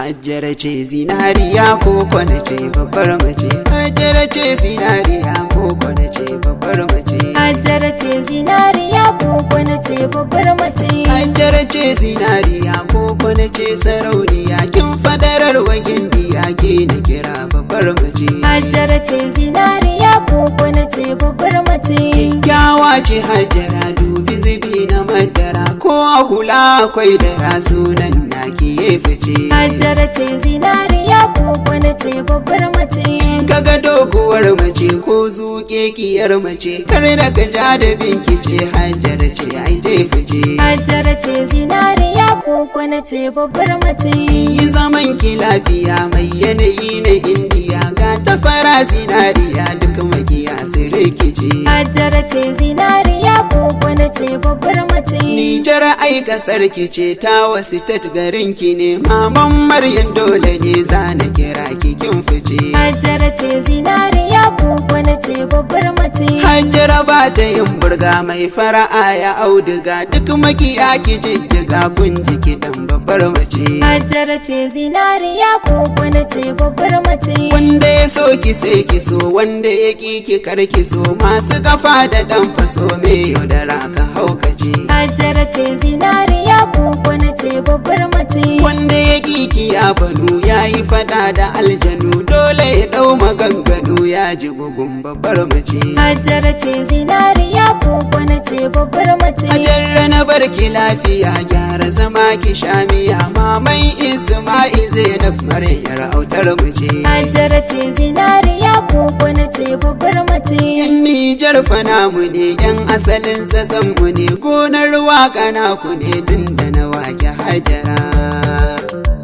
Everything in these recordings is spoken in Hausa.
Hajjara ce zinariya ko kwana ce babbar mace. Hajjara ce zinariya ko kwana ce babbar mace. Hajjara ce zinariya ko kwana ce babbar mace. Hajjara ce zinariya ko kwana ce sarauniya. Kin fadarar wagin diya ke na kira babbar mace. Hajjara ce zinariya ko kwana ce babbar mace. Kyawa ce Hajjara dubi zubi na madara. Ko a hula akwai dara sunan naki ya fice. Hajjara ce zinariya ko kwana ce babbar mace. Kaga doguwar mace ko zuke kiyar mace, kar da ka ja da binki ce Hajjara ce ai ta fice. Hajjara ce zinariya ko kwana ce babbar mace. Yi zaman ki lafiya mai yanayi na Indiya, ga ta fara zinariya duk makiya su rikice. Hajjara ce zinariya ko kwana ce babbar mace. Nijar ai kasar ki ce, ta wasu tat garin ki ne, maman Maryam dole ne za na kira ki kin fice. Hajjara ce zinariya ko kwana ce babbar mace. Hajjara ba ta yin burga mai fara'a ya auduga, duk makiya ki jijjiga kun ji kiɗan babbar mace. Hajjara ce zinariya ko kwana ce babbar mace. Wanda ya so ki sai ki so, wanda ya ki kar ki so, masu kafa da dan faso me yaudara ka haukace. Hajjara ce zinariya ko kwana ce babbar mace. Wanda ya ki ya banu ya yi fada da aljanu, dole ya dau maganganu ya ji bugun babbar mace. Hajjara ce zinariya ko kwana ce babbar mace. Hajjara na barki lafiya, gyara zama ki sha miya, maman Isma'il Zainab Maryam autar mace. Hajjara ce zinariya ko kwana ce babbar mace. Yan Nijar fana mu ne, yan asalin sassan mu ne, gonar waka na ku ne tun da na wake Hajjara.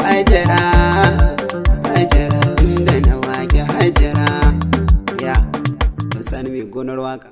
Hajjara, Hajjara, tun da na wake Hajjara. Ya, ban sani mai gonar waka.